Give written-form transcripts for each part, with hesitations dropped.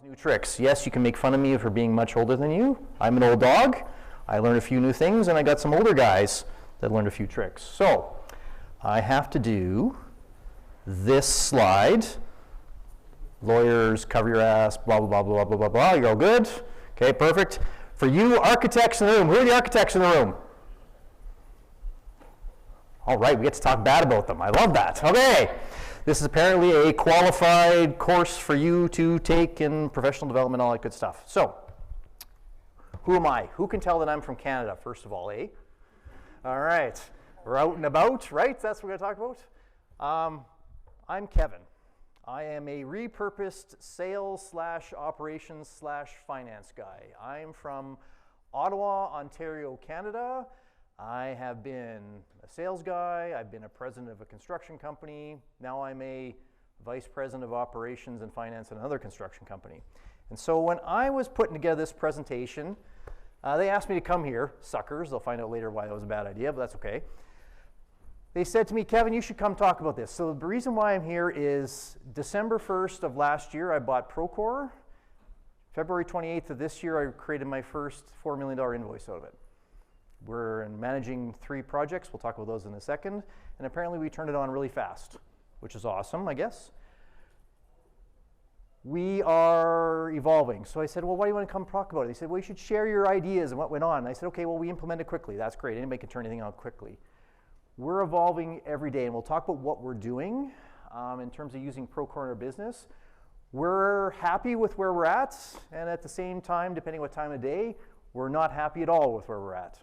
New tricks. Yes, you can make fun of me for being much older than you. I'm an old dog. I learned a few new things, and I got some older guys that learned a few tricks. So I have to do this slide. Lawyers, cover your ass, blah, blah, blah, blah, blah, blah, blah. You're all good? Okay, perfect. For you architects in the room, who are the architects in the room? All right, we get to talk bad about them. I love that. Okay. This is apparently a qualified course for you to take in professional development, all that good stuff. So, who am I? Who can tell that I'm from Canada, first of all, eh? All right. We're out and about, right? That's what we're going to talk about. I'm Kevin. I am a repurposed sales / operations / finance guy. I'm from Ottawa, Ontario, Canada. I have been a sales guy, I've been a president of a construction company, now I'm a vice president of operations and finance at another construction company. And so when I was putting together this presentation, they asked me to come here, suckers, they'll find out later why that was a bad idea, but that's okay. They said to me, Kevin, you should come talk about this. So the reason why I'm here is December 1st of last year, I bought Procore. February 28th of this year, I created my first $4 million invoice out of it. We're managing 3 projects. We'll talk about those in a second. And apparently we turned it on really fast, which is awesome, I guess. We are evolving. So I said, well, why do you want to come talk about it? They said, well, you should share your ideas and what went on. And I said, okay, well, we implemented quickly. That's great. Anybody can turn anything on quickly. We're evolving every day, and we'll talk about what we're doing in terms of using Procore in our business. We're happy with where we're at, and at the same time, depending what time of day, we're not happy at all with where we're at.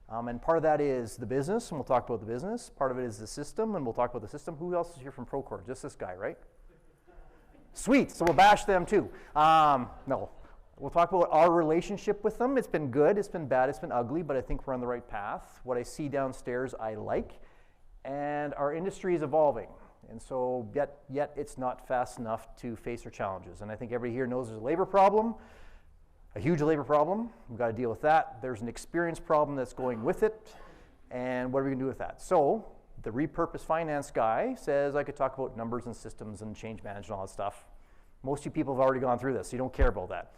And part of that is the business, and we'll talk about the business. Part of it is the system, and we'll talk about the system. Who else is here from Procore? Just this guy, right? Sweet, so we'll bash them too. No, we'll talk about our relationship with them. It's been good, it's been bad, it's been ugly, but I think we're on the right path. What I see downstairs, I like. And our industry is evolving. And so yet it's not fast enough to face our challenges. And I think everybody here knows there's a labor problem. A huge labor problem. We've got to deal with that. There's an experience problem that's going with it. And what are we going to do with that? So the repurposed finance guy says I could talk about numbers and systems and change management and all that stuff. Most of you people have already gone through this, so you don't care about that.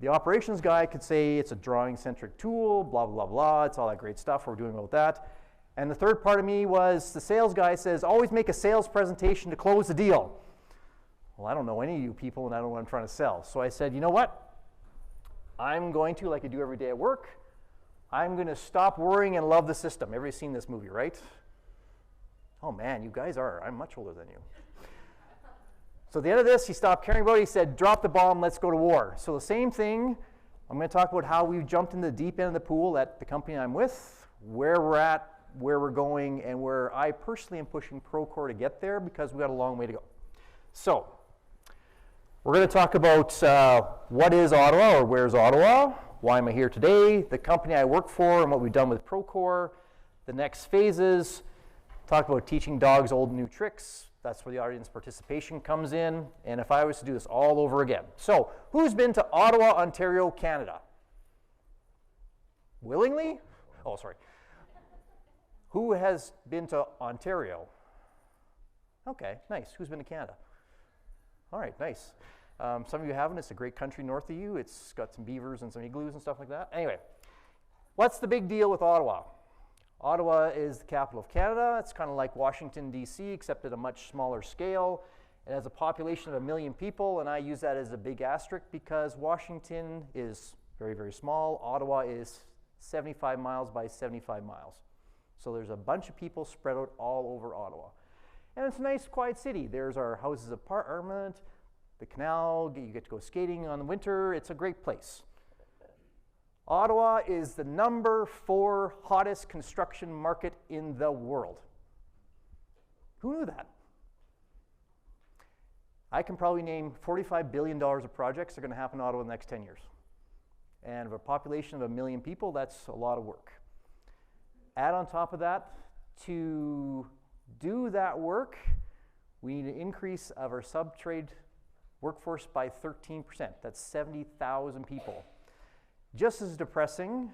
The operations guy could say it's a drawing-centric tool, blah, blah, blah. It's all that great stuff. We're doing about that. And the third part of me was the sales guy says, always make a sales presentation to close the deal. Well, I don't know any of you people, and I don't know what I'm trying to sell. So I said, you know what? I'm going to, like I do every day at work, I'm going to stop worrying and love the system. Everybody's seen this movie, right? Oh man, you guys are. I'm much older than you. So at the end of this, he stopped caring about it. He said, drop the bomb, let's go to war. So the same thing, I'm going to talk about how we've jumped in the deep end of the pool at the company I'm with, where we're at, where we're going, and where I personally am pushing Procore to get there because we've got a long way to go. So we're going to talk about what is Ottawa, or where's Ottawa, why am I here today, the company I work for, and what we've done with Procore, the next phases, talk about teaching dogs old and new tricks. That's where the audience participation comes in, and if I was to do this all over again. So, who's been to Ottawa, Ontario, Canada? Willingly? Oh, sorry. Who has been to Ontario? Okay, nice. Who's been to Canada? All right, nice. Some of you haven't. It's a great country north of you. It's got some beavers and some igloos and stuff like that. Anyway, what's the big deal with Ottawa? Ottawa is the capital of Canada. It's kind of like Washington, D.C., except at a much smaller scale. It has a population of 1 million people, and I use that as a big asterisk because Washington is very, very small. Ottawa is 75 miles by 75 miles. So there's a bunch of people spread out all over Ottawa. And it's a nice, quiet city. There's our houses of parliament, the canal, you get to go skating on the winter. It's a great place. Ottawa is the #4 hottest construction market in the world. Who knew that? I can probably name $45 billion of projects that are going to happen in Ottawa in the next 10 years. And of a population of 1 million people, that's a lot of work. Add on top of that, to do that work, we need an increase of our sub-trade workforce by 13%. That's 70,000 people. Just as depressing,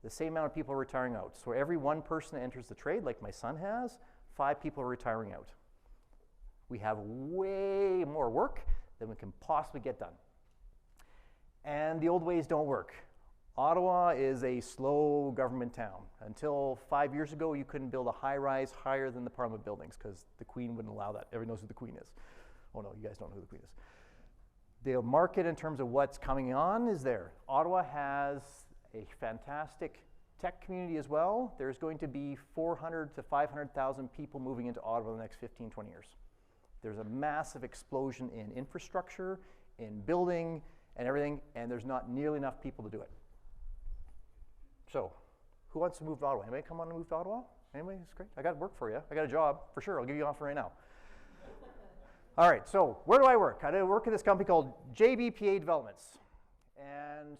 the same amount of people are retiring out. So every one person that enters the trade, like my son has, 5 people are retiring out. We have way more work. than we can possibly get done. And the old ways don't work. Ottawa is a slow government town. Until 5 years ago, you couldn't build a high-rise higher than the Parliament buildings because the Queen wouldn't allow that. Everyone knows who the Queen is. Oh no, you guys don't know who the Queen is. The market in terms of what's coming on is there. Ottawa has a fantastic tech community as well. There's going to be 400 to 500,000 people moving into Ottawa in the next 15, 20 years. There's a massive explosion in infrastructure, in building, and everything, and there's not nearly enough people to do it. So, who wants to move to Ottawa? Anybody come on and move to Ottawa? Anybody? It's great. I got work for you. I got a job, for sure. I'll give you an offer right now. All right, so where do I work? I work at this company called JBPA Developments. And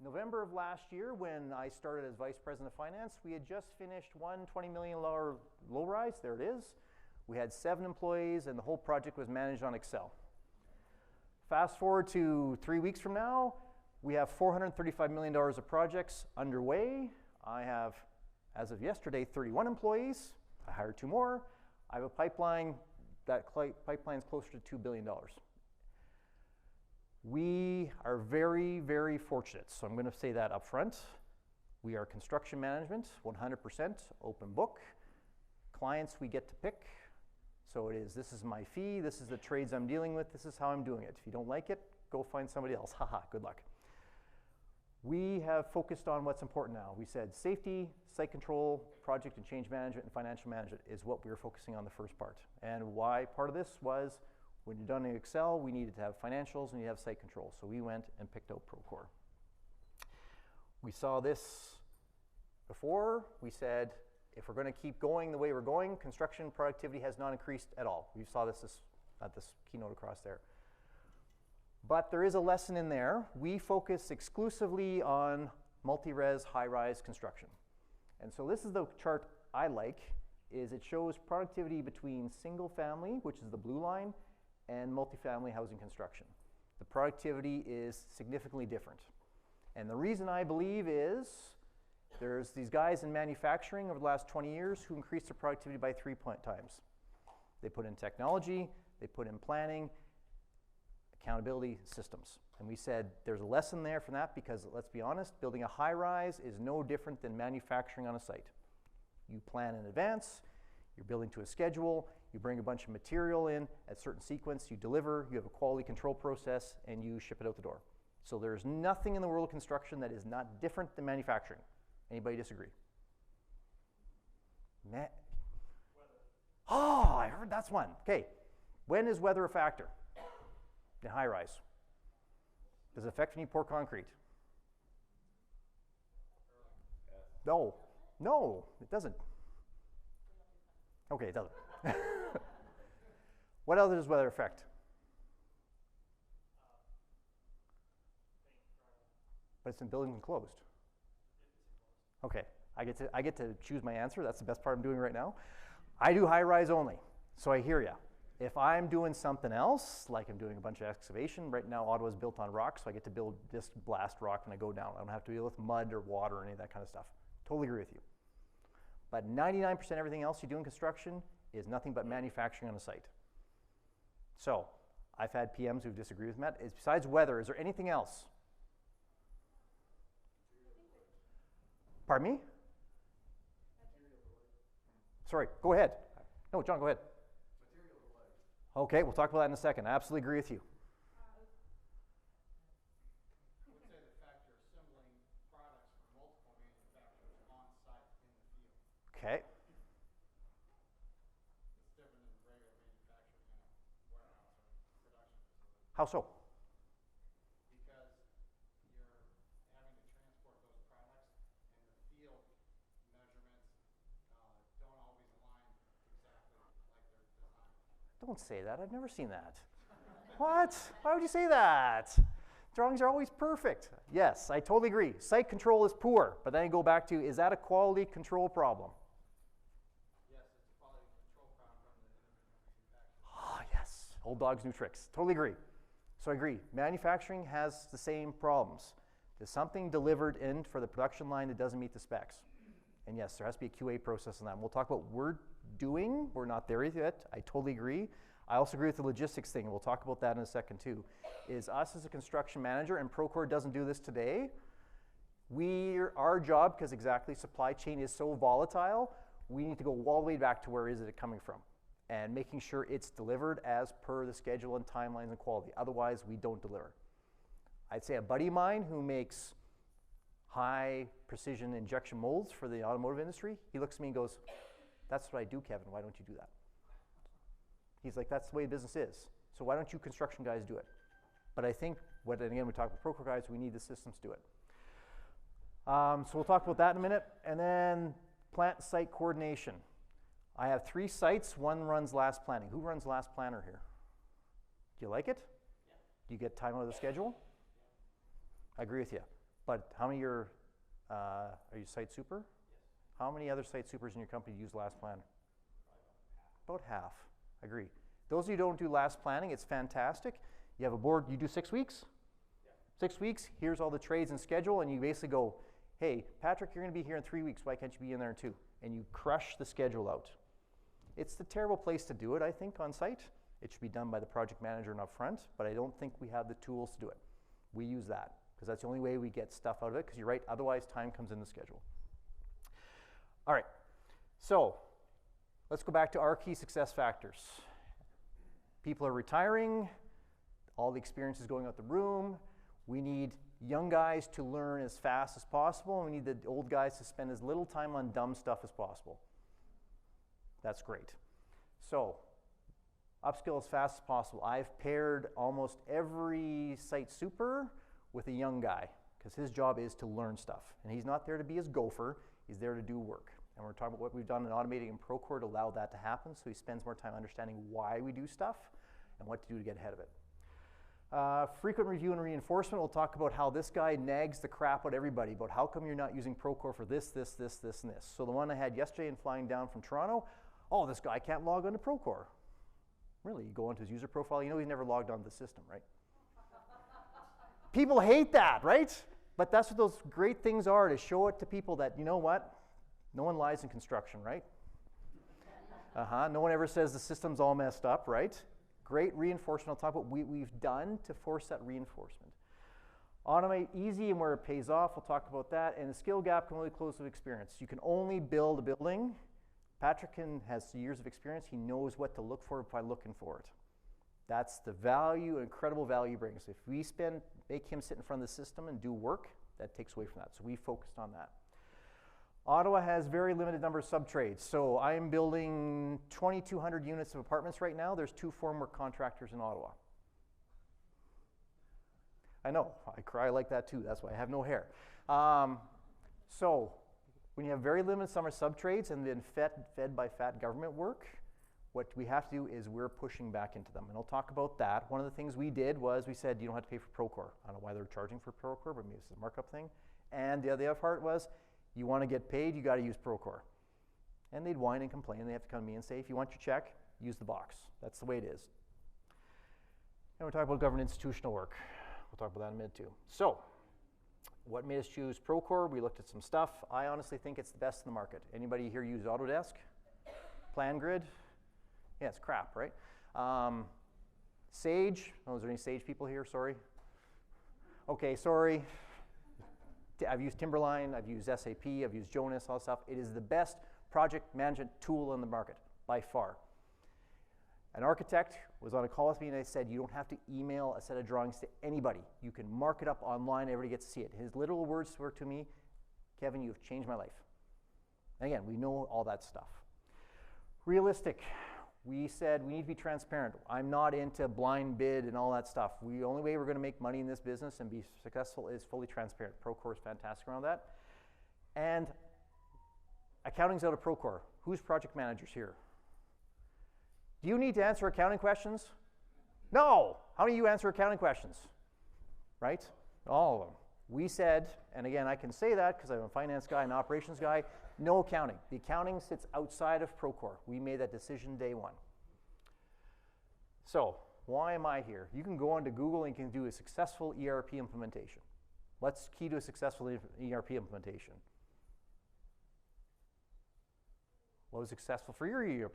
November of last year, when I started as Vice President of Finance, we had just finished one $20 million low-rise. There it is. We had 7 employees, and the whole project was managed on Excel. Fast forward to 3 weeks from now, we have $435 million of projects underway. I have, as of yesterday, 31 employees. I hired 2 more. I have a pipeline. That pipeline is closer to $2 billion. We are very, very fortunate, so I'm going to say that up front. We are construction management, 100%, open book. Clients we get to pick. So it is, this is my fee, this is the trades I'm dealing with, this is how I'm doing it. If you don't like it, go find somebody else. Haha, good luck. We have focused on what's important now. We said safety, site control, project and change management, and financial management is what we were focusing on the first part. And why part of this was, when you're done in Excel, we needed to have financials and you have site control. So we went and picked out Procore. We saw this before. We said, if we're going to keep going the way we're going, construction productivity has not increased at all. We saw this at this keynote across there. But there is a lesson in there. We focus exclusively on multi-res, high-rise construction. And so this is the chart I like, is it shows productivity between single family, which is the blue line, and multifamily housing construction. The productivity is significantly different. And the reason I believe is there's these guys in manufacturing over the last 20 years who increased their productivity by 3 times. They put in technology, they put in planning, accountability systems. And we said there's a lesson there from that because, let's be honest, building a high-rise is no different than manufacturing on a site. You plan in advance, you're building to a schedule, you bring a bunch of material in at a certain sequence, you deliver, you have a quality control process, and you ship it out the door. So there's nothing in the world of construction that is not different than manufacturing. Anybody disagree? Oh, I heard that's one. Okay, when is weather a factor in high rise? Does it affect when you pour concrete? No, no, it doesn't. Okay, it doesn't. What else does weather affect? But it's in buildings enclosed. Okay, I get to choose my answer. That's the best part I'm doing right now. I do high rise only, so I hear you. If I'm doing something else, like I'm doing a bunch of excavation, right now Ottawa's built on rock, so I get to build disc blast rock when I go down. I don't have to deal with mud or water or any of that kind of stuff. Totally agree with you. But 99% everything else you do in construction is nothing but manufacturing on a site. So I've had PMs who disagree with that. Besides weather, is there anything else? Pardon me? Sorry, go ahead. No, John, go ahead. Okay, we'll talk about that in a second. I absolutely agree with you. I would say the fact you're assembling products from multiple manufacturers on site in the field. Okay. It's different than regular manufacturing in a warehouse or production facility. How so? Because you're having to transport those products and the field measurements don't always align exactly like they're designed. Don't say that. I've never seen that. What? Why would you say that? Drawings are always perfect. Yes, I totally agree. Site control is poor, but then you go back to, is that a quality control problem? Yes, it's a quality control problem from the individual manufacturer. Ah, yes. Old dogs, new tricks. Totally agree. So I agree. Manufacturing has the same problems. There's something delivered in for the production line that doesn't meet the specs. And yes, there has to be a QA process on that. And we'll talk about what we're doing. We're not there yet. I totally agree. I also agree with the logistics thing, and we'll talk about that in a second too, is us as a construction manager, and Procore doesn't do this today, our job, because exactly supply chain is so volatile, we need to go all the way back to where is it coming from and making sure it's delivered as per the schedule and timelines and quality. Otherwise, we don't deliver. I'd say a buddy of mine who makes high precision injection molds for the automotive industry, he looks at me and goes, that's what I do, Kevin, why don't you do that? He's like, that's the way business is. So why don't you construction guys do it? But I think, and again, we talk about Procore guys, we need the systems to do it. So we'll talk about that in a minute. And then plant site coordination. I have 3 sites, one runs last planning. Who runs last planner here? Do you like it? Yeah. Do you get time out of the schedule? Yeah. I agree with you. But how many are you site super? Yes. How many other site supers in your company use last planner? About half. I agree. Those of you who don't do last planning, it's fantastic. You have a board, you do 6 weeks? Yeah. 6 weeks, here's all the trades and schedule, and you basically go, hey, Patrick, you're going to be here in 3 weeks. Why can't you be in there in 2? And you crush the schedule out. It's the terrible place to do it, I think, on site. It should be done by the project manager and up front, but I don't think we have the tools to do it. We use that, because that's the only way we get stuff out of it, because you're right, otherwise time comes in the schedule. All right, so let's go back to our key success factors. People are retiring, all the experience is going out the room. We need young guys to learn as fast as possible, and we need the old guys to spend as little time on dumb stuff as possible. That's great. So, upskill as fast as possible. I've paired almost every site super with a young guy, because his job is to learn stuff. And he's not there to be his gopher, he's there to do work. And we're talking about what we've done in automating in Procore to allow that to happen, so he spends more time understanding why we do stuff and what to do to get ahead of it. Frequent review and reinforcement. We'll talk about how this guy nags the crap out of everybody about how come you're not using Procore for this, this, this, this, and this. So the one I had yesterday and flying down from Toronto, oh, this guy can't log onto Procore. Really, you go into his user profile, you know he's never logged onto the system, right? People hate that, right? But that's what those great things are, to show it to people that, you know what? No one lies in construction, right? No one ever says the system's all messed up, right? Great reinforcement. I'll talk about what we've done to force that reinforcement. Automate easy and where it pays off. We'll talk about that. And the skill gap can only close with experience. You can only build a building. Patrick has years of experience. He knows what to look for by looking for it. That's the value, incredible value he brings. If we make him sit in front of the system and do work, that takes away from that. So we focused on that. Ottawa has very limited number of sub-trades. So I am building 2,200 units of apartments right now. There's 2 formwork contractors in Ottawa. I know, I cry like that too. That's why I have no hair. So when you have very limited summer sub-trades and then fed by fat government work, what we have to do is we're pushing back into them. And I'll talk about that. One of the things we did was we said you don't have to pay for Procore. I don't know why they're charging for Procore, but maybe it's a markup thing. And the other part was, you want to get paid, you got to use Procore. And they'd whine and complain. They have to come to me and say, if you want your check, use the box. That's the way it is. And we're talking about government institutional work. We'll talk about that in a minute too. So, what made us choose Procore? We looked at some stuff. I honestly think it's the best in the market. Anybody here use Autodesk? PlanGrid? Yeah, it's crap, right? Sage? Oh, is there any Sage people here? Sorry. Okay, sorry. I've used Timberline, I've used SAP, I've used Jonas, all that stuff. It is the best project management tool in the market, by far. An architect was on a call with me and I said, you don't have to email a set of drawings to anybody. You can mark it up online, everybody gets to see it. His literal words were to me, Kevin, you've changed my life. And again, we know all that stuff. Realistic. We said we need to be transparent. I'm not into blind bid and all that stuff. The only way we're going to make money in this business and be successful is fully transparent. Procore is fantastic around that. And accounting's out of Procore. Who's project managers here? Do you need to answer accounting questions? No. How many of you answer accounting questions? Right? All of them. We said, and again, I can say that because I'm a finance guy and operations guy, no accounting. The accounting sits outside of Procore. We made that decision day one. So, why am I here? You can go onto Google and you can do a successful ERP implementation. What's key to a successful ERP implementation? What was successful for your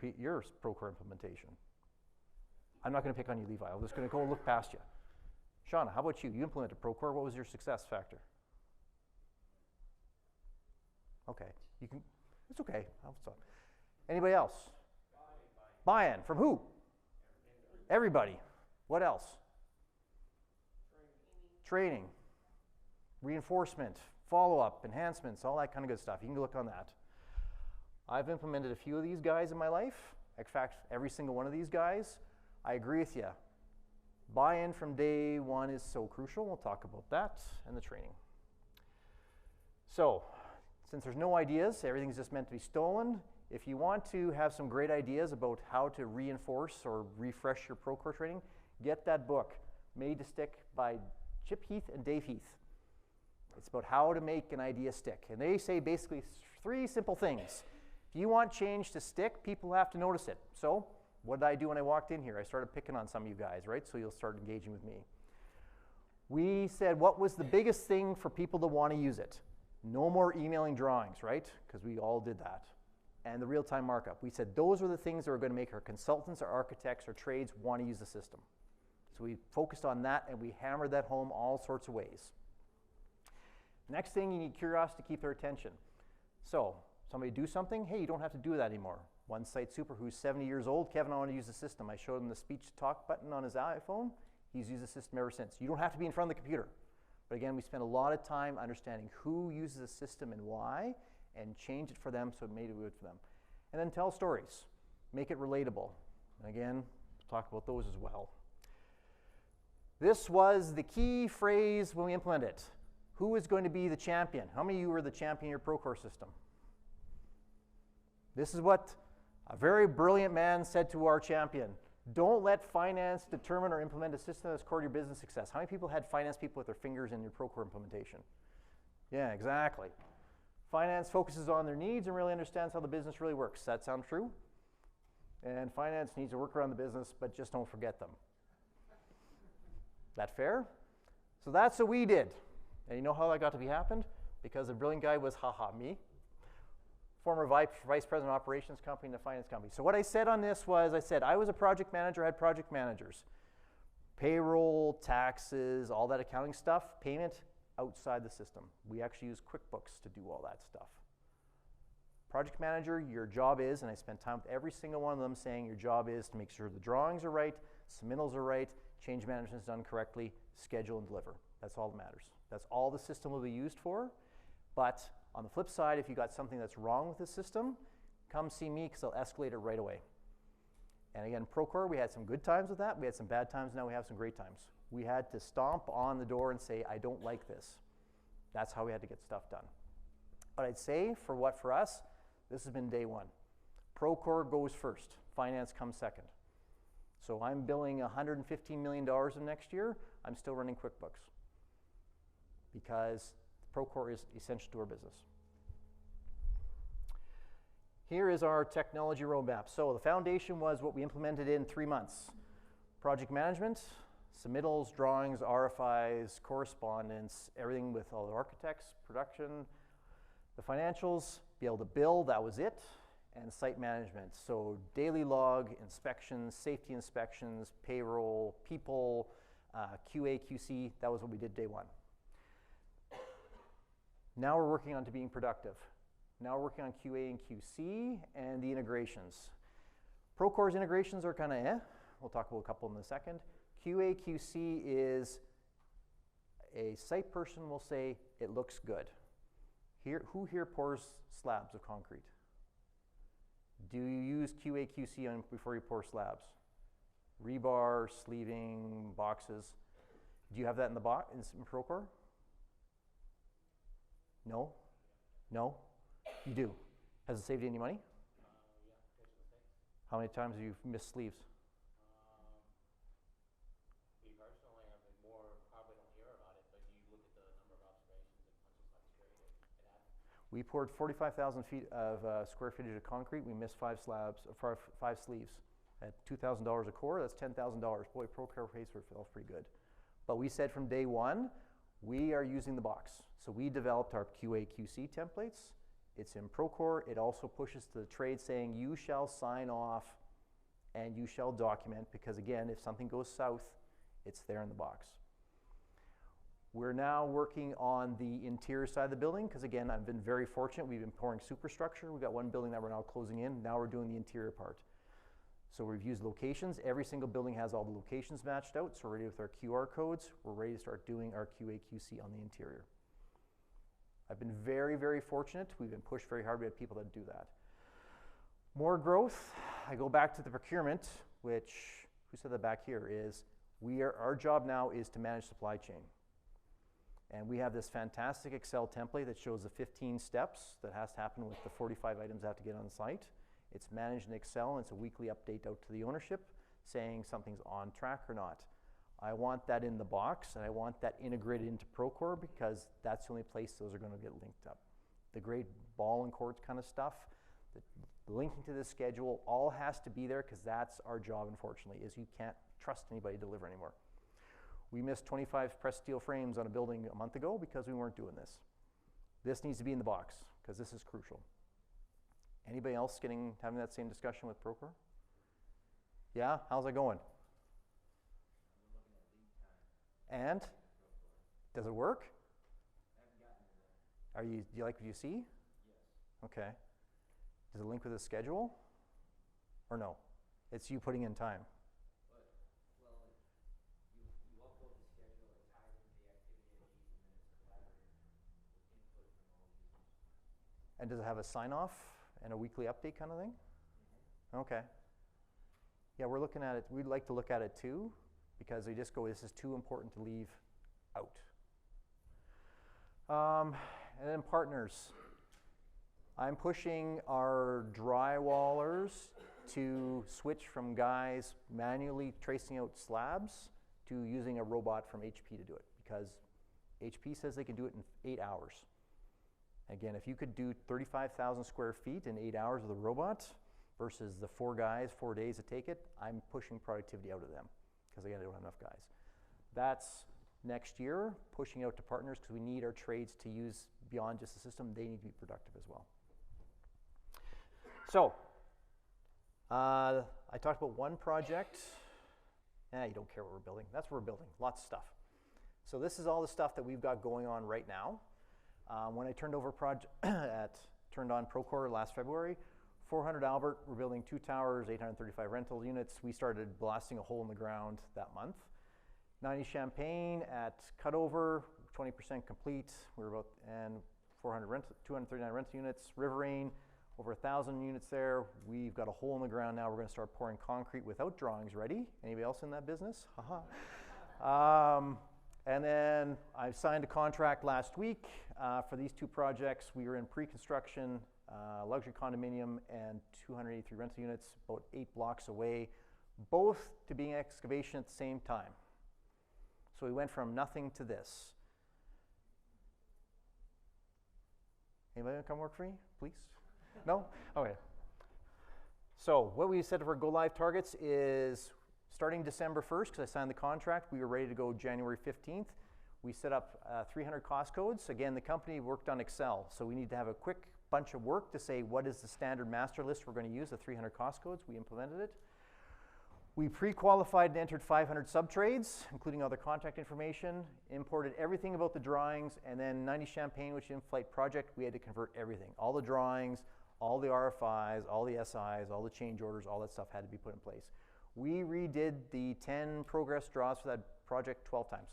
Procore implementation? I'm not going to pick on you, Levi. I'm just going to go look past you. Shauna, how about you? You implemented Procore. What was your success factor? Okay, you can. It's okay. I'll stop. Anybody else? Buy-in from who? Everybody. What else? Training. Reinforcement, follow-up, enhancements, all that kind of good stuff. You can look on that. I've implemented a few of these guys in my life. In fact, every single one of these guys. I agree with you. Buy-in from day one is so crucial. We'll talk about that and the training. So, since there's no ideas, everything's just meant to be stolen. If you want to have some great ideas about how to reinforce or refresh your Procore training, get that book, Made to Stick by Chip Heath and Dave Heath. It's about how to make an idea stick. And they say basically 3 simple things. If you want change to stick, people have to notice it. So, what did I do when I walked in here? I started picking on some of you guys, right? So you'll start engaging with me. We said, what was the biggest thing for people to want to use it? No more emailing drawings, right? Because we all did that. And the real-time markup. We said those are the things that are going to make our consultants or architects or trades want to use the system. So we focused on that and we hammered that home all sorts of ways. Next thing, you need curiosity to keep their attention. So somebody do something, hey, you don't have to do that anymore. One site super who's 70 years old, Kevin, I want to use the system. I showed him the speech-to-talk button on his iPhone. He's used the system ever since. You don't have to be in front of the computer. But again, we spent a lot of time understanding who uses the system and why, and change it for them so it made it good for them. And then tell stories. Make it relatable. And again, we'll talk about those as well. This was the key phrase when we implemented it. Who is going to be the champion? How many of you were the champion of your Procore system? This is what a very brilliant man said to our champion. Don't let finance determine or implement a system that's core to your business success. How many people had finance people with their fingers in your Procore implementation? Yeah, exactly. Finance focuses on their needs and really understands how the business really works. Does that sound true? And finance needs to work around the business, but just don't forget them. That fair? So that's what we did. And you know how that got to be happened? Because the brilliant guy was, me. Former vice president of operations company and a finance company. So what I said on this was, I said I was a project manager, I had project managers. Payroll, taxes, all that accounting stuff, payment, outside the system. We actually use QuickBooks to do all that stuff. Project manager, your job is, and I spent time with every single one of them saying your job is to make sure the drawings are right, submittals are right, change management is done correctly, schedule and deliver. That's all that matters. That's all the system will be used for. But on the flip side, if you got something that's wrong with the system, come see me because I'll escalate it right away. And again, Procore, we had some good times with that. We had some bad times. Now we have some great times. We had to stomp on the door and say, I don't like this. That's how we had to get stuff done. But I'd say, for us, this has been day one. Procore goes first. Finance comes second. So I'm billing $115 million in next year. I'm still running QuickBooks because Procore is essential to our business. Here is our technology roadmap. So the foundation was what we implemented in 3 months. Project management, submittals, drawings, RFIs, correspondence, everything with all the architects, production, the financials, be able to bill, that was it, and site management. So daily log, inspections, safety inspections, payroll, people, QA, QC, that was what we did day one. Now we're working on to being productive. Now we're working on QA and QC and the integrations. Procore's integrations are kind of We'll talk about a couple in a second. QA, QC is a site person will say, it looks good. Who here pours slabs of concrete? Do you use QA, QC before you pour slabs? Rebar, sleeving, boxes. Do you have that in the box in Procore? No? No? You do. Has it saved you any money? Yeah, How many times have you missed sleeves? We personally have been more, probably don't hear about it, but you look at the number of observations and punches like straight, it happens. We poured 45,000 feet of square footage of concrete. We missed 5 sleeves. At $2,000 a core, that's $10,000. Boy, Procore pays for itself pretty good. But we said from day one, we are using the box. So we developed our QA, QC templates. It's in Procore. It also pushes to the trade saying you shall sign off and you shall document, because again, if something goes south, it's there in the box. We're now working on the interior side of the building, because again, I've been very fortunate. We've been pouring superstructure. We've got one building that we're now closing in. Now we're doing the interior part. So we've used locations. Every single building has all the locations matched out, so we're ready with our QR codes. We're ready to start doing our QA/QC on the interior. I've been very, very fortunate. We've been pushed very hard. We have people that do that. More growth. I go back to the procurement, which, who said that back here, is our job now is to manage supply chain. And we have this fantastic Excel template that shows the 15 steps that has to happen with the 45 items that have to get on the site. It's managed in Excel, and it's a weekly update out to the ownership saying something's on track or not. I want that in the box, and I want that integrated into Procore, because that's the only place those are going to get linked up. The great ball and cords kind of stuff, the linking to the schedule, all has to be there, because that's our job, unfortunately, is you can't trust anybody to deliver anymore. We missed 25 pressed steel frames on a building a month ago because we weren't doing this. This needs to be in the box, because this is crucial. Anybody else having that same discussion with Procore? Yeah, how's it going? And does it work? Do you like what you see? Yes. Okay. Does it link with the schedule? Or no? It's you putting in time. You upload the schedule, it ties into the activity of each, and then it's collaborative with input from all users. And does it have a sign-off and a weekly update kind of thing? Mm-hmm. Okay. Yeah, we're looking at it. We'd like to look at it too, because they just go, this is too important to leave out. And then partners. I'm pushing our drywallers to switch from guys manually tracing out slabs to using a robot from HP to do it, because HP says they can do it in 8 hours. Again, if you could do 35,000 square feet in 8 hours with a robot versus the 4 guys, 4 days to take it, I'm pushing productivity out of them, because again, I don't have enough guys. That's next year, pushing out to partners, because we need our trades to use beyond just the system. They need to be productive as well. So, I talked about one project. You don't care what we're building. That's what we're building, lots of stuff. So this is all the stuff that we've got going on right now. When I turned on Procore last February, 400 Albert, we're building 2 towers, 835 rental units. We started blasting a hole in the ground that month. 90 Champagne at cutover, 20% complete. We're about, and 239 rental units. Riverine, over 1,000 units there. We've got a hole in the ground now. We're going to start pouring concrete without drawings ready. Anybody else in that business? And then I signed a contract last week for these 2 projects. We were in pre-construction, luxury condominium, and 283 rental units, about 8 blocks away, both to being excavation at the same time. So we went from nothing to this. Anybody want to come work for me, please? No? Okay. So what we said for go live targets is starting December 1st, because I signed the contract, we were ready to go January 15th. We set up 300 cost codes. Again, the company worked on Excel, so we need to have a quick bunch of work to say what is the standard master list we're going to use, the 300 cost codes. We implemented it. We pre-qualified and entered 500 sub-trades, including other contact information, imported everything about the drawings, and then 90 Champagne, which is an in-flight project, we had to convert everything. All the drawings, all the RFIs, all the SIs, all the change orders, all that stuff had to be put in place. We redid the 10 progress draws for that project 12 times.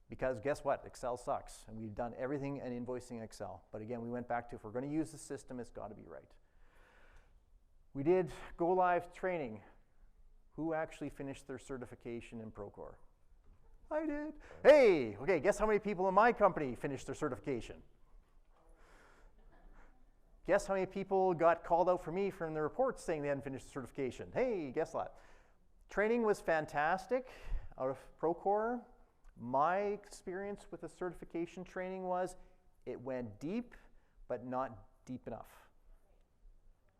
Because guess what? Excel sucks. And we've done everything in invoicing Excel. But again, we went back to, if we're going to use the system, it's got to be right. We did go live training. Who actually finished their certification in Procore? I did. Hey, okay, guess how many people in my company finished their certification? Guess how many people got called out for me from the reports saying they hadn't finished the certification? Hey, guess what? Training was fantastic out of Procore. My experience with the certification training was it went deep, but not deep enough.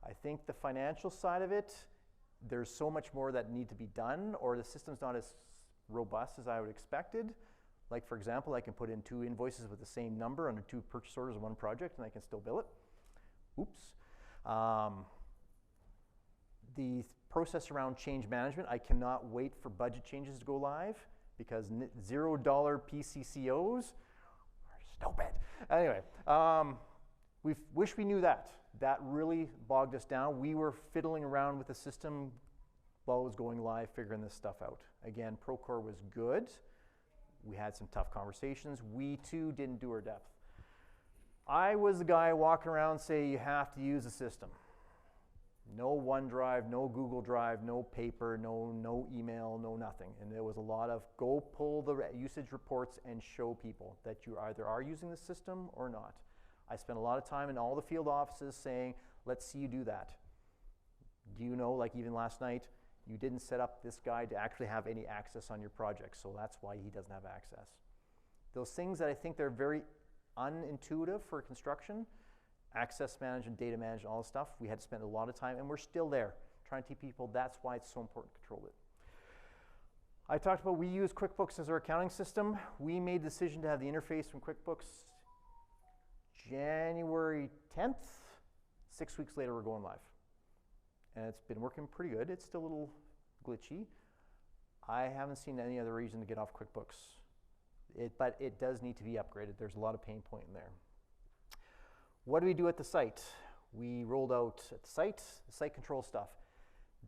I think the financial side of it, there's so much more that need to be done, or the system's not as robust as I would expected. Like, for example, I can put in 2 invoices with the same number under 2 purchase orders in one project, and I can still bill it. Oops. The process around change management, I cannot wait for budget changes to go live because $0 PCCOs are stupid. Anyway, we wish we knew that. That really bogged us down. We were fiddling around with the system while it was going live, figuring this stuff out. Again, Procore was good. We had some tough conversations. We too didn't do our depth. I was the guy walking around saying you have to use the system. No OneDrive, no Google Drive, no paper, no email, no nothing. And there was a lot of go pull the usage reports and show people that you either are using the system or not. I spent a lot of time in all the field offices saying, let's see you do that. Do you know, like even last night, you didn't set up this guy to actually have any access on your project, so that's why he doesn't have access. Those things that I think they're very unintuitive for construction, access management, data management, all this stuff, we had to spend a lot of time, and we're still there, trying to teach people that's why it's so important to control it. I talked about we use QuickBooks as our accounting system. We made the decision to have the interface from QuickBooks January 10th. 6 weeks later, we're going live. And it's been working pretty good. It's still a little glitchy. I haven't seen any other reason to get off QuickBooks. But it does need to be upgraded. There's a lot of pain point in there. What do we do at the site? We rolled out at the site control stuff.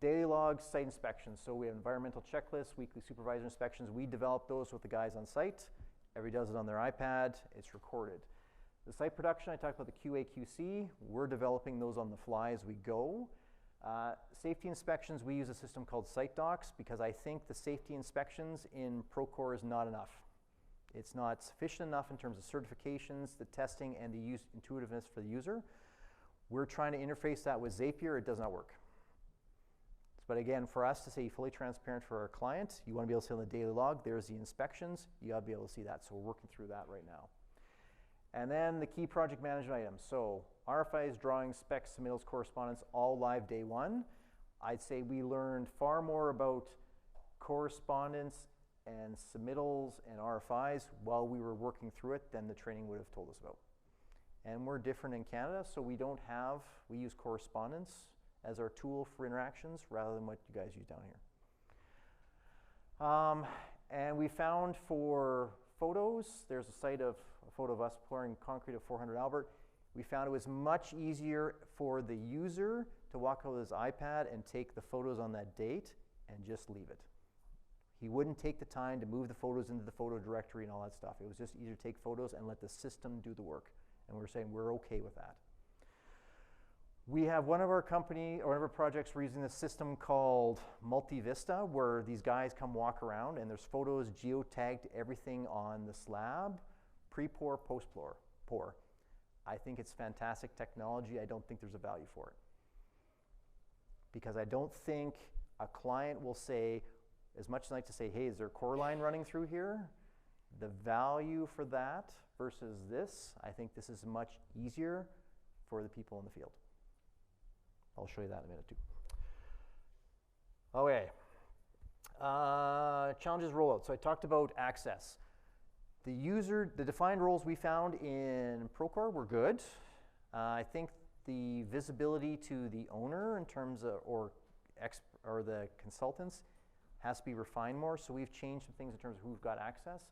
Daily logs, site inspections. So we have environmental checklists, weekly supervisor inspections. We develop those with the guys on site. Everybody does it on their iPad. It's recorded. The site production, I talked about the QA, QC. We're developing those on the fly as we go. Safety inspections, we use a system called SiteDocs because I think the safety inspections in Procore is not enough. It's not sufficient enough in terms of certifications, the testing, and the intuitiveness for the user. We're trying to interface that with Zapier. It does not work. But again, for us to say fully transparent for our client, you want to be able to see on the daily log, there's the inspections, you got to be able to see that. So we're working through that right now. And then the key project management items. So RFIs, drawings, specs, submittals, correspondence, all live day one. I'd say we learned far more about correspondence and submittals and RFIs while we were working through it than the training would have told us about. And we're different in Canada, so we use correspondence as our tool for interactions rather than what you guys use down here. And we found for photos, there's a photo of us pouring concrete at 400 Albert. We found it was much easier for the user to walk out with his iPad and take the photos on that date and just leave it. He wouldn't take the time to move the photos into the photo directory and all that stuff. It was just easier to take photos and let the system do the work. And we're saying we're okay with that. We have one of our projects, we're using a system called MultiVista, where these guys come walk around and there's photos geotagged everything on the slab, pre-pour, post-pour. I think it's fantastic technology. I don't think there's a value for it. Because I don't think a client will say, as much as I like to say, hey, is there a core line running through here? The value for that versus this, I think this is much easier for the people in the field. I'll show you that in a minute too. Okay. Challenges rollout. So I talked about access. The defined roles we found in Procore were good. I think the visibility to the owner in terms of, or the consultants has to be refined more. So we've changed some things in terms of who've got access.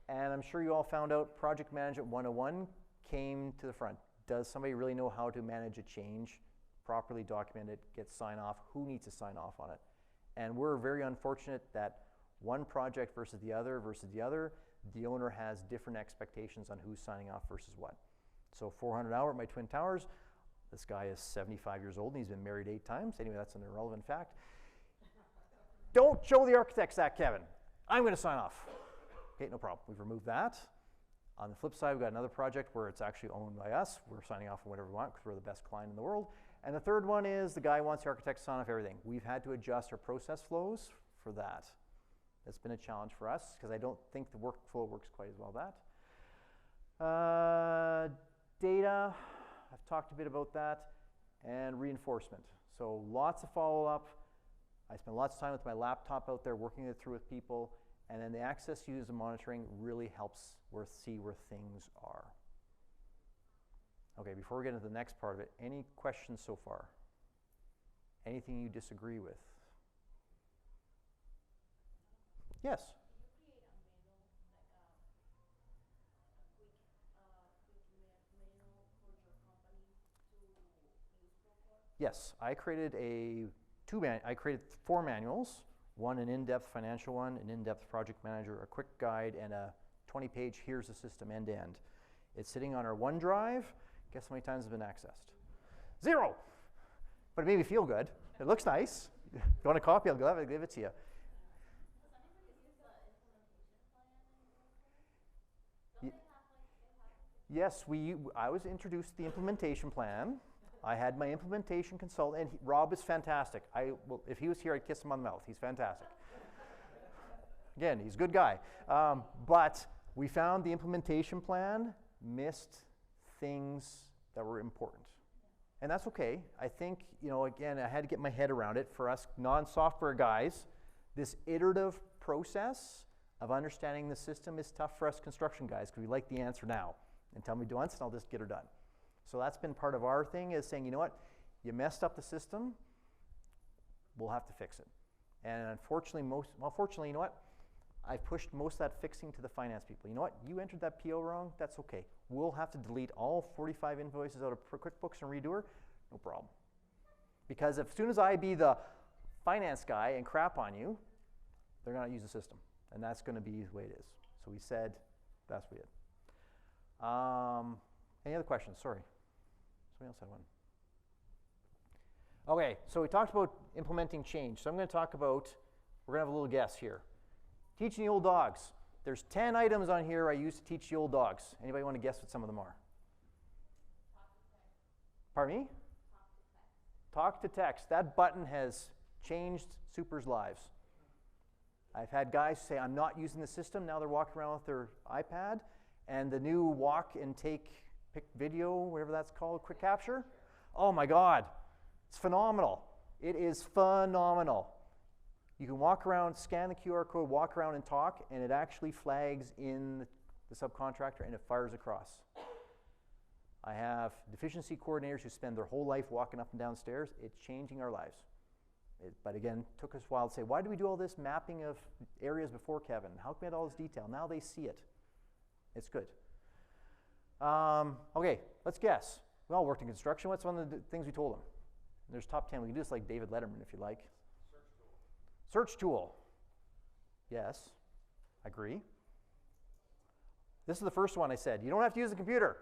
And I'm sure you all found out Project Management 101 came to the front. Does somebody really know how to manage a change, properly document it, get sign off? Who needs to sign off on it? And we're very unfortunate that one project versus the other, the owner has different expectations on who's signing off versus what. So 400 Hour at my Twin Towers, this guy is 75 years old and he's been married 8 times. Anyway, that's an irrelevant fact. Don't show the architects that, Kevin. I'm going to sign off. Okay, no problem. We've removed that. On the flip side, we've got another project where it's actually owned by us. We're signing off on whatever we want because we're the best client in the world. And the third one is the guy wants the architect to sign off everything. We've had to adjust our process flows for that. That's been a challenge for us because I don't think the workflow works quite as well as that. Data, I've talked a bit about that. And reinforcement. So lots of follow-up. I spend lots of time with my laptop out there working it through with people. And then the access use and monitoring really helps see where things are. Okay, before we get into the next part of it, any questions so far? Anything you disagree with? Yes. Yes, I created I created 4 manuals, one an in-depth financial one, an in-depth project manager, a quick guide, and a 20-page here's the system end to end. It's sitting on our OneDrive. Guess how many times it's been accessed? 0. But it made me feel good. It looks nice. If you want a copy, I'll give it to you. Yes, I was introduced to the implementation plan. I had my implementation consultant, and Rob is fantastic. If he was here, I'd kiss him on the mouth. He's fantastic. Again, he's a good guy. But we found the implementation plan missed things that were important. And that's okay. I think, again, I had to get my head around it. For us non-software guys, this iterative process of understanding the system is tough for us construction guys because we like the answer now. And tell me once and I'll just get her done. So that's been part of our thing, is saying, you know what, you messed up the system, we'll have to fix it. And unfortunately, fortunately, you know what, I've pushed most of that fixing to the finance people. You know what, you entered that PO wrong, that's okay. We'll have to delete all 45 invoices out of QuickBooks and redo her, no problem. Because as soon as I be the finance guy and crap on you, they're going to use the system. And that's going to be the way it is. So we said, that's what we did. Any other questions? Sorry. Somebody else had one. Okay, so we talked about implementing change. So I'm going to talk about, we're going to have a little guess here. Teaching the old dogs. There's 10 items on here I used to teach the old dogs. Anybody want to guess what some of them are? Pardon me? Talk to text. That button has changed supers' lives. I've had guys say, I'm not using the system. Now they're walking around with their iPad. And the new walk and pick video, whatever that's called, quick capture. Oh my God, it's phenomenal. It is phenomenal. You can walk around, scan the QR code, walk around and talk, and it actually flags in the subcontractor and it fires across. I have deficiency coordinators who spend their whole life walking up and down stairs. It's changing our lives. But again, took us a while to say, why do we do all this mapping of areas before, Kevin? How can we add all this detail? Now they see it. It's good. Okay, let's guess. We all worked in construction. What's one of the things we told them? There's top 10. We can do this like David Letterman if you like. Search tool. Search tool. Yes, I agree. This is the first one I said. You don't have to use the computer.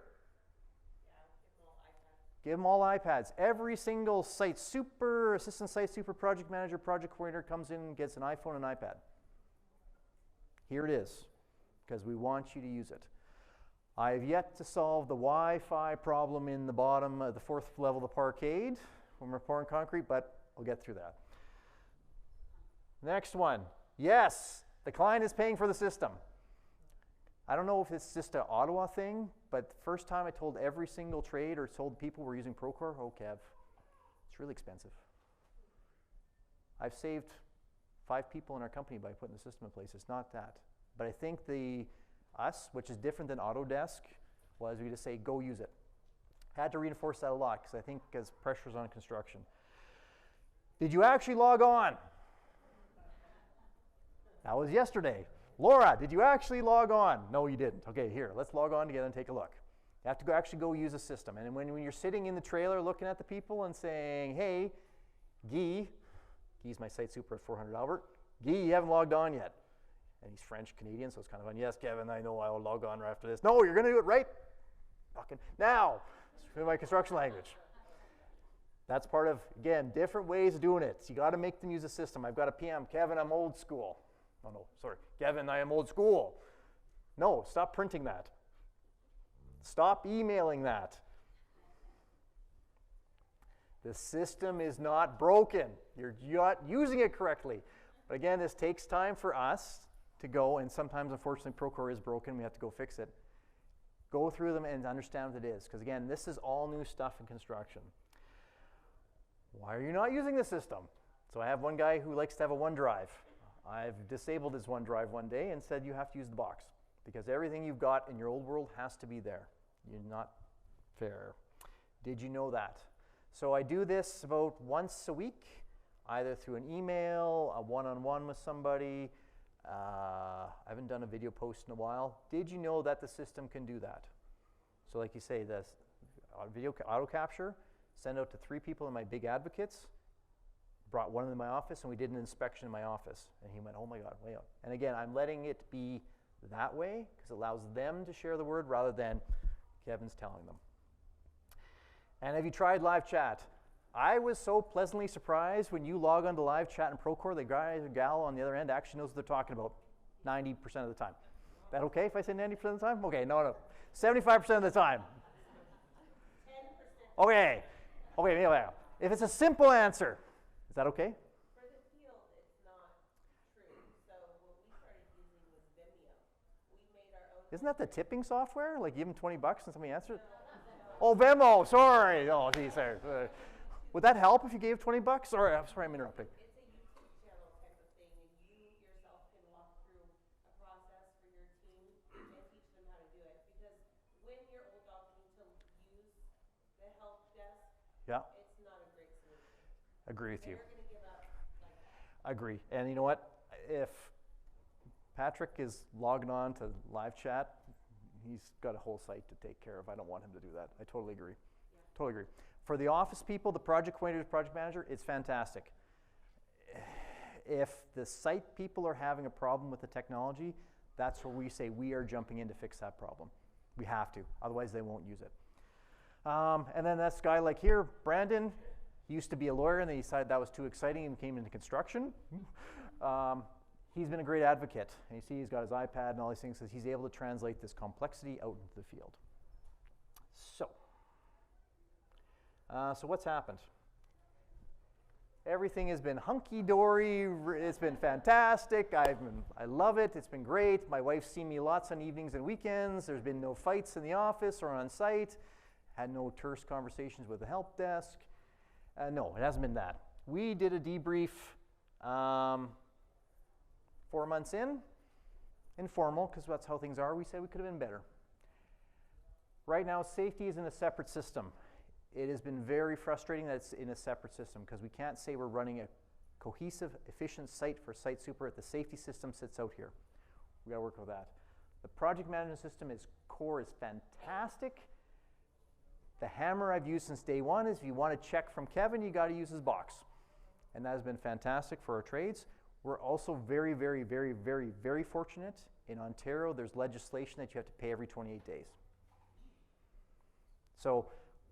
Give them all iPads. Every single site, super assistant site, super project manager, project coordinator comes in and gets an iPhone and iPad. Here it is, because we want you to use it. I have yet to solve the Wi-Fi problem in the bottom of the 4th level of the parkade when we're pouring concrete, but I'll get through that. Next one. Yes, the client is paying for the system. I don't know if it's just an Ottawa thing, but the first time I told every single trade or told people we're using Procore, oh Kev, it's really expensive. I've saved 5 people in our company by putting the system in place. It's not that. But I think us, which is different than Autodesk, was we just say, go use it. Had to reinforce that a lot because I think as pressure's on construction. Did you actually log on? That was yesterday. Laura, did you actually log on? No, you didn't. Okay, here, let's log on together and take a look. You have to actually go use a system. And when you're sitting in the trailer looking at the people and saying, hey, Guy's my site super at 400 Albert. Guy, you haven't logged on yet. And he's French-Canadian, so it's kind of fun. Yes, Kevin, I know I'll log on right after this. No, you're going to do it right fucking now. It's my construction language. That's part of, again, different ways of doing it. So you got to make them use a system. I've got a PM. Kevin, I'm old school. Oh, no, sorry. Kevin, I am old school. No, stop printing that. Stop emailing that. The system is not broken. You're not using it correctly. But again, this takes time for us to go, and sometimes, unfortunately, Procore is broken. We have to go fix it. Go through them and understand what it is. Because again, this is all new stuff in construction. Why are you not using the system? So I have one guy who likes to have a OneDrive. I've disabled his OneDrive one day and said you have to use the box because everything you've got in your old world has to be there. You're not fair. Did you know that? So I do this about once a week, either through an email, a one-on-one with somebody. I haven't done a video post in a while. Did you know that the system can do that? So like you say, this video auto capture, send out to 3 people in my big advocates, brought one in my office, and we did an inspection in my office. And he went, oh my God, way out. And again, I'm letting it be that way because it allows them to share the word rather than Kevin's telling them. And have you tried live chat? I was so pleasantly surprised when you log on to live chat in Procore, the guy or gal on the other end actually knows what they're talking about 90% of the time. Is that okay if I say 90% of the time? Okay, no. 75% of the time. 10%. Okay. Okay, yeah. If it's a simple answer, is that okay? For the field, it's not true. So what we started using was Vimeo. We made our own. Isn't that the tipping software? Like, give them $20 and somebody answers? Oh, Venmo, sorry. Oh, geez, sorry. Would that help if you gave $20? Sorry, I'm interrupting. It's a YouTube channel type of thing, and you yourself can walk through a process for your team and teach them how to do it. Because when your old dogs need to use the help desk, Yeah, it's not a great solution. agree with you. They're going to give up like that. I agree. And you know what? If Patrick is logging on to live chat, he's got a whole site to take care of. I don't want him to do that. I totally agree. Yeah. Totally agree. For the office people, the project coordinator, project manager, it's fantastic. If the site people are having a problem with the technology, that's where we say we are jumping in to fix that problem. We have to, otherwise they won't use it. And then this guy like here, Brandon, he used to be a lawyer and then he decided that was too exciting and came into construction. He's been a great advocate. And you see he's got his iPad and all these things, so he's able to translate this complexity out into the field. So what's happened? Everything has been hunky-dory. It's been fantastic. I love it. It's been great. My wife's seen me lots on evenings and weekends. There's been no fights in the office or on site. Had no terse conversations with the help desk. No, it hasn't been that. We did a debrief 4 months in, informal, because that's how things are. We said we could have been better. Right now, safety is in a separate system. It has been very frustrating that it's in a separate system because we can't say we're running a cohesive, efficient site for site super if the safety system sits out here. We got to work with that. The project management system core is fantastic. The hammer I've used since day one is if you want to check from Kevin, you got to use his box. And that has been fantastic for our trades. We're also very, very, very, very, very fortunate. In Ontario, there's legislation that you have to pay every 28 days. So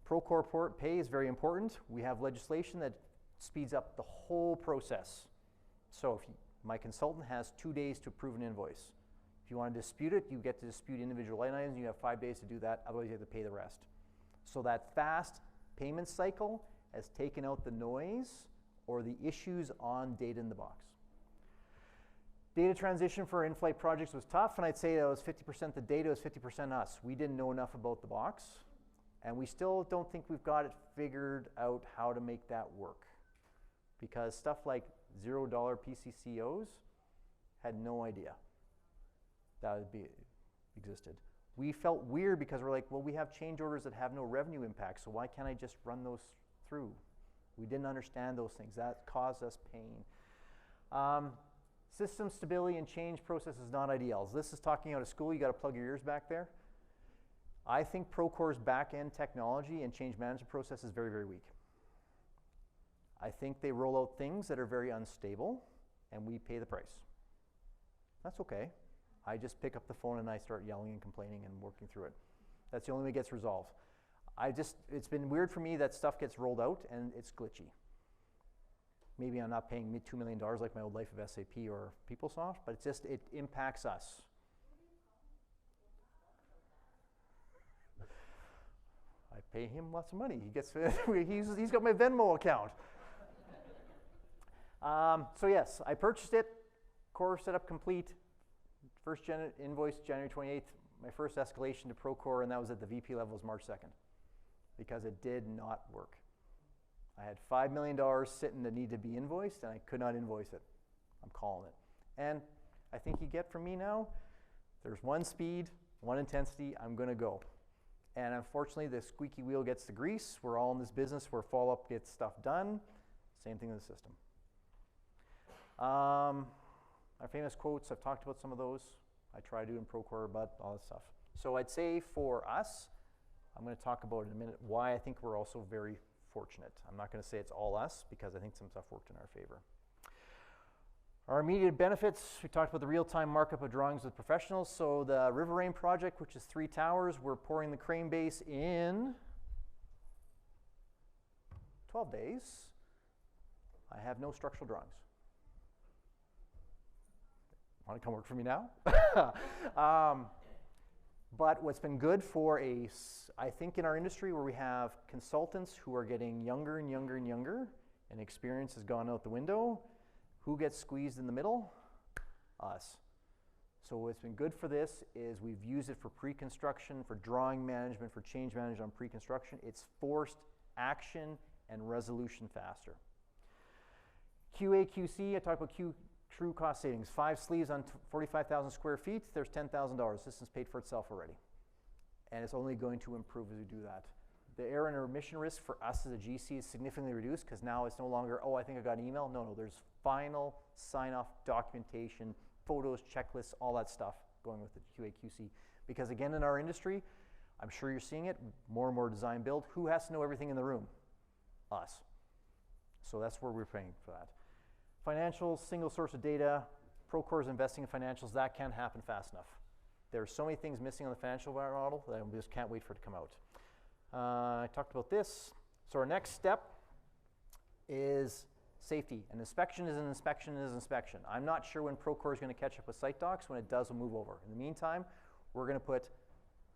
Procore pay is very important. We have legislation that speeds up the whole process. So if my consultant has 2 days to approve an invoice. If you want to dispute it, you get to dispute individual line items. You have 5 days to do that. Otherwise, you have to pay the rest. So that fast payment cycle has taken out the noise or the issues on data in the box. Data transition for in-flight projects was tough, and I'd say that was 50% the data, was 50% us. We didn't know enough about the box. And we still don't think we've got it figured out how to make that work. Because stuff like $0 PCCOs had no idea that existed. We felt weird because we're like, well, we have change orders that have no revenue impact, so why can't I just run those through? We didn't understand those things. That caused us pain. System stability and change process is not ideal. This is talking out of school. You got to plug your ears back there. I think Procore's back-end technology and change management process is very, very weak. I think they roll out things that are very unstable, and we pay the price. That's okay. I just pick up the phone and I start yelling and complaining and working through it. That's the only way it gets resolved. It's been weird for me that stuff gets rolled out and it's glitchy. Maybe I'm not paying $2 million like my old life of SAP or PeopleSoft, but it impacts us. I pay him lots of money. He gets, he's got my Venmo account. So yes, I purchased it. Core setup complete. First invoice January 28th. My first escalation to Procore, and that was at the VP level, was March 2nd, because it did not work. I had $5 million sitting that needed to be invoiced, and I could not invoice it. I'm calling it. And I think you get from me now, there's one speed, one intensity, I'm going to go. And unfortunately, the squeaky wheel gets the grease. We're all in this business where follow-up gets stuff done. Same thing with the system. Our famous quotes, I've talked about some of those. I try to do in Procore, but all that stuff. So I'd say for us, I'm going to talk about in a minute why I think we're also very fortunate. I'm not going to say it's all us because I think some stuff worked in our favor. Our immediate benefits, we talked about the real-time markup of drawings with professionals. So the River Rain project, which is 3 towers, we're pouring the crane base in 12 days. I have no structural drawings. Want to come work for me now? But what's been good for I think in our industry where we have consultants who are getting younger and younger and younger, and experience has gone out the window, who gets squeezed in the middle? Us. So what's been good for this is we've used it for pre-construction, for drawing management, for change management on pre-construction. It's forced action and resolution faster. QA, QC, I talked about true cost savings. 5 sleeves on 45,000 square feet, there's $10,000. System's paid for itself already. And it's only going to improve as we do that. The error and emission risk for us as a GC is significantly reduced because now it's no longer, oh, I think I got an email. No, there's final sign-off documentation, photos, checklists, all that stuff going with the QA, QC. Because again, in our industry, I'm sure you're seeing it, more and more design build. Who has to know everything in the room? Us. So that's where we're paying for that. Financials, single source of data, Procore is investing in financials. That can't happen fast enough. There are so many things missing on the financial model that we just can't wait for it to come out. I talked about this. So our next step is safety. An inspection is an inspection is an inspection. I'm not sure when Procore is going to catch up with site docs. When it does, we'll move over. In the meantime, we're going to put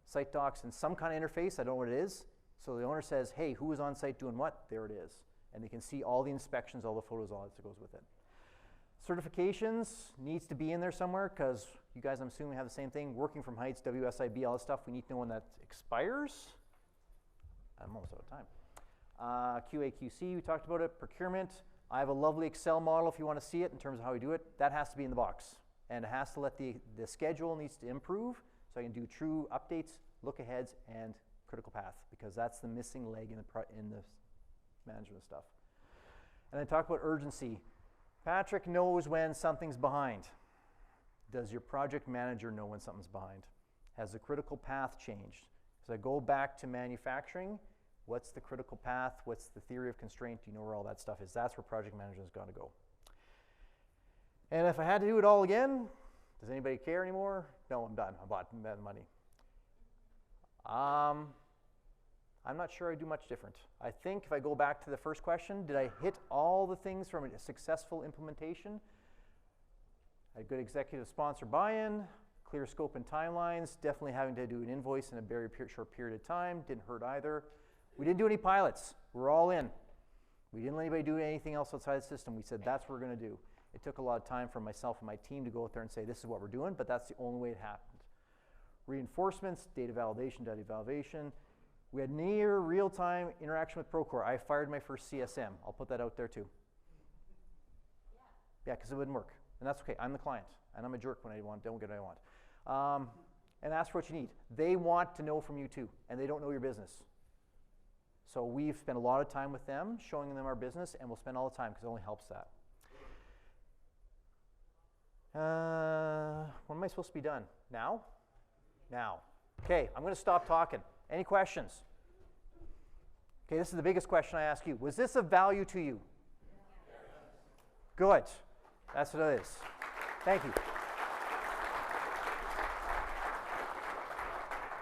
site docs in some kind of interface. I don't know what it is. So the owner says, hey, who is on site doing what? There it is. And they can see all the inspections, all the photos, all that goes with it. Certifications needs to be in there somewhere because you guys, I'm assuming, have the same thing. Working from heights, WSIB, all that stuff. We need to know when that expires. I'm almost out of time. QA, QC, we talked about it. Procurement. I have a lovely Excel model if you want to see it in terms of how we do it. That has to be in the box. And it has to let the schedule needs to improve so I can do true updates, look aheads, and critical path because that's the missing leg in the management stuff. And then talk about urgency. Patrick knows when something's behind. Does your project manager know when something's behind? Has the critical path changed? As I go back to manufacturing, what's the critical path? What's the theory of constraint? Do you know where all that stuff is? That's where project management is going to go. And if I had to do it all again, does anybody care anymore? No, I'm done. I bought the money. I'm not sure I do much different. I think if I go back to the first question, did I hit all the things from a successful implementation? A good executive sponsor buy-in, clear scope and timelines, definitely having to do an invoice in a very short period of time, didn't hurt either. We didn't do any pilots. We're all in. We didn't let anybody do anything else outside the system. We said that's what we're going to do. It took a lot of time for myself and my team to go out there and say this is what we're doing, but that's the only way it happened. Reinforcements, data validation. We had near real-time interaction with Procore. I fired my first CSM. I'll put that out there too. Yeah, because it wouldn't work. And that's okay. I'm the client. And I'm a jerk when I don't get what I want. And ask for what you need. They want to know from you too. And they don't know your business. So we've spent a lot of time with them, showing them our business, and we'll spend all the time because it only helps that. When am I supposed to be done? Now? Now. Okay, I'm going to stop talking. Any questions? Okay, this is the biggest question I ask you. Was this of value to you? Good. That's what it is. Thank you.